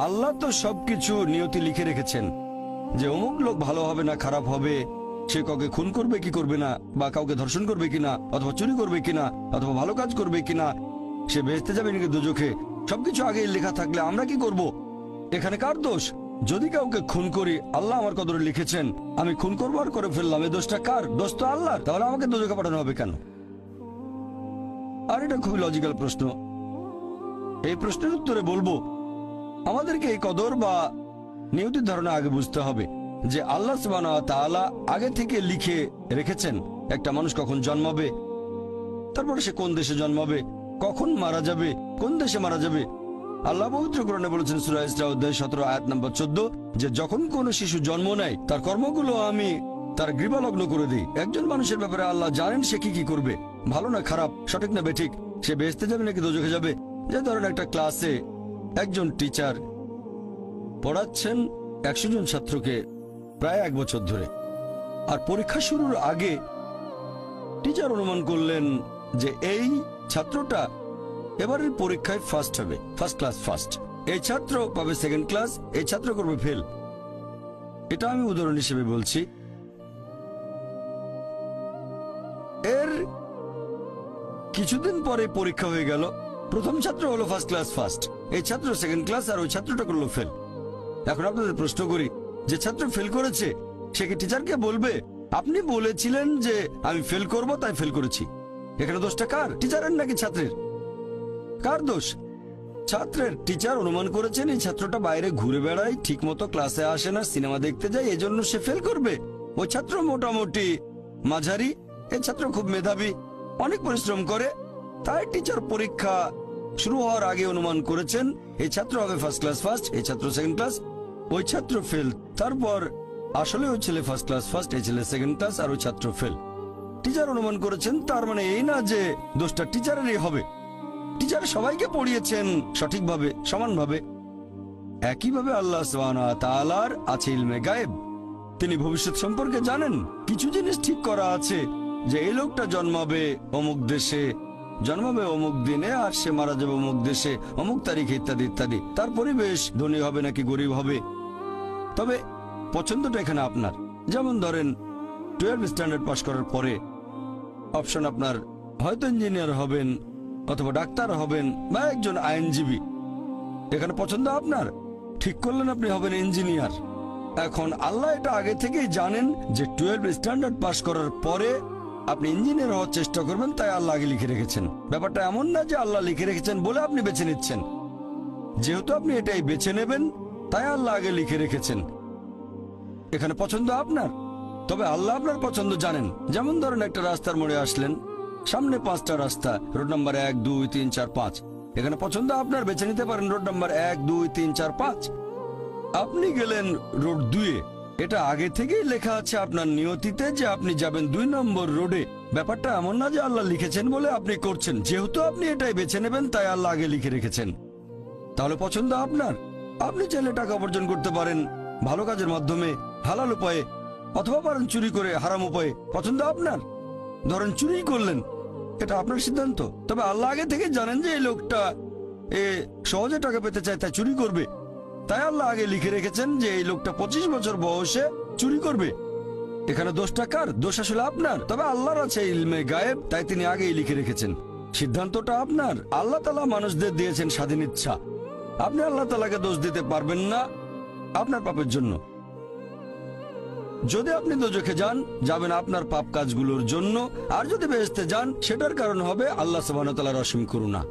আল্লাহ তো সবকিছু নিয়তি লিখে রেখেছেন যে অমুক লোক ভালো হবে না খারাপ হবে, সে কাউকে খুন করবে কি করবে না, বা কাউকে ধর্ষণ করবে কিনা, অথবা চুরি করবে কিনা, অথবা ভালো কাজ করবে কিনা, সে বেহেশতে যাবে নাকি দোজখে, সবকিছু আগেই লেখা থাকলে আমরা কি করব? এখানে কার দোষ? যদি কাউকে খুন করি, আল্লাহ আমার কদরে লিখেছেন, আমি খুন করবো আর করে ফেললাম, এই দোষটা কার? দোষ তো আল্লাহর। তাহলে আমাকে দোজখে পাঠানো হবে কেন? আর এটা খুবই লজিক্যাল প্রশ্ন। এই প্রশ্নের উত্তরে বলবো, আমাদেরকে এই কদর বা নিয়তির ধারণা আগে বুঝতে হবে যে আল্লাহ সুবহানাহু ওয়া তাআলা আগে থেকে লিখে রেখেছেন একটা মানুষ কখন জন্মাবে, তারপরে সে কোন দেশে জন্মাবে, কখন মারা যাবে, কোন দেশে মারা যাবে। আল্লাহ পবিত্র কোরআনে বলেছেন সূরা ইসরা অধ্যায় 17 আয়াত নম্বর 14 যে যখন কোন শিশু জন্ম নেয় তার কর্মগুলো আমি তার গ্রীবালগ্ন করে দিই। একজন মানুষের ব্যাপারে আল্লাহ জানেন সে কি করবে, ভালো না খারাপ, সঠিক না বেঠিক, সে বেহেশতে যাবে নাকি দোজখে যাবে। যে ধরেন একটা ক্লাসে একজন টিচার পড়াচ্ছেন 100 জন ছাত্রকে প্রায় 1 বছর ধরে, আর পরীক্ষা শুরুর আগে টিচার অনুমান করলেন যে এই ছাত্রটা এবারের পরীক্ষায় ফার্স্ট হবে, ফার্স্ট ক্লাস ফার্স্ট, এই ছাত্র পাবে সেকেন্ড ক্লাস, এই ছাত্র করবে ফেল। এটা আমি উদাহরণ হিসেবে বলছি। এর কিছুদিন পরে পরীক্ষা হয়ে গেল, প্রথম ছাত্র হলো ফার্স্ট ক্লাস ফার্স্ট, এই ছাত্র সেকেন্ড ক্লাস, আর ওই ছাত্রটা করলো ফেল। এখন আপনাদের প্রশ্ন করি, যে ছাত্র ফেল করেছে সে কি টিচারকে বলবে আপনি বলেছিলেন যে আমি ফেল করব তাই ফেল করেছি? এখানে দোষটা কার? টিচারের নাকি ছাত্রের? কার দোষ? ছাত্রের। টিচার অনুমান করেছেন এই ছাত্রটা বাইরে ঘুরে বেড়ায়, ঠিক মতো ক্লাসে আসে না, সিনেমা দেখতে যায়, এজন্য সে ফেল করবে। ওই ছাত্র মোটামুটি মাঝারি, এই ছাত্র খুব মেধাবী, অনেক পরিশ্রম করে, তাই টিচার পরীক্ষা শুরু হওয়ার আগে অনুমান করেছেন এই ছাত্র হবে ফার্স্ট ক্লাস ফার্স্ট, এই ছাত্র সেকেন্ড ক্লাস, ওই ছাত্র ফেল। তারপর আসলে ওই ছেলে ফার্স্ট ক্লাস ফার্স্ট, এই ছেলে সেকেন্ড ক্লাস, আর ওই ছাত্র ফেল। টিচার অনুমান করেছেন, তার মানে এই না যে দোষটা টিচারেরই হবে। টিচার সবাইকে পড়িয়েছেন সঠিকভাবে, সমানভাবে। একইভাবে আল্লাহ সুবহানাহু ওয়া তাআলার আছে ইলমে গায়েব, তিনি ভবিষ্যৎ সম্পর্কে জানেন। কিছু জিনিস ঠিক করা আছে যে এই লোকটা জন্মাবে অমুক দেশে, জন্মাবে অমুক দিনে, আর সে মারা যাবে অমুক দেশে অমুক তারিখে, ইত্যাদি ইত্যাদি। তার পরিবেশ ধনী হবে নাকি গরিব হবে, তবে পছন্দটা এখানে আপনার। যেমন ধরেন 12 স্ট্যান্ডার্ড পাস করার পরে অপশন আপনার হয়তো ইঞ্জিনিয়ার হবেন, অথবা ডাক্তার হবেন, বা একজন আইনজীবী। এখানে পছন্দ আপনার, ঠিক করলেন আপনি হবেন ইঞ্জিনিয়ার। এখন আল্লাহ এটা আগে থেকেই জানেন যে 12 স্ট্যান্ডার্ড পাস করার পরে আপনি ইঞ্জিনিয়ার হওয়ার চেষ্টা করবেন, তাই আল্লাহ আগে লিখে রেখেছেন। ব্যাপারটা এমন না যে আল্লাহ লিখে রেখেছেন বলে আপনি বেছে নিচ্ছেন, যেহেতু আপনি এটাই বেছে নেবেন তাই আল্লাহ আগে লিখে রেখেছেন। এখানে পছন্দ আপনার, তবে আল্লাহ আপনার পছন্দ জানেন। যেমন ধরেন একটা রাস্তার মোড়ে আসলেন, সামনে 5টা রাস্তা, রোড নাম্বার 1 2 3 4 5, এখানে পছন্দ আপনার, বেছে নিতে পারেন রোড নাম্বার 1 2 3 4 5। আপনি গেলেন রোড 2-এ, এটা আগে থেকেই লেখা আছে আপনার নিয়তিতে যে আপনি যাবেন 2 নম্বর রোডে। ব্যাপারটা এমন না যে আল্লাহ লিখেছেন বলে আপনি করছেন, যেহেতু আপনি এটাই বেছে নেবেন তাই আল্লাহ আগে লিখে রেখেছেন। তাহলে পছন্দ আপনার। আপনি চাইলে টাকা উপার্জন করতে পারেন ভালো কাজের মাধ্যমে, হালাল উপায়ে, অথবা পারেন চুরি করে হারাম উপায়ে, পছন্দ আপনার। ধরেন চুরি করলেন, এটা আপনার সিদ্ধান্ত, তবে আল্লাহ আগে থেকে জানেন যে এই লোকটা সহজে টাকা পেতে চায় তাই চুরি করবে, তাই আল্লাহ আগে লিখে রেখেছেন যে এই লোকটা 25 বছর বয়সে চুরি করবে। এখানে দোষটা কার? দোষ আসলে আপনার, তবে আল্লাহর আছে ইলমে গায়েব, তাই তিনি আগেই লিখে রেখেছেন। সিদ্ধান্তটা আপনার। আল্লাহ তাআলা মানুষদের দিয়েছেন স্বাধীন ইচ্ছা, আপনি আল্লাহ তাআলাকে দোষ দিতে পারবেন না আপনার পাপের জন্য। যদি আপনি দোজখে যান, যাবেন আপনার পাপ কাজগুলোর জন্য, আর যদি বেহেশতে যান সেটার কারণ হবে আল্লাহ সুবহানাহু ওয়া তাআলার অসীম করুণা।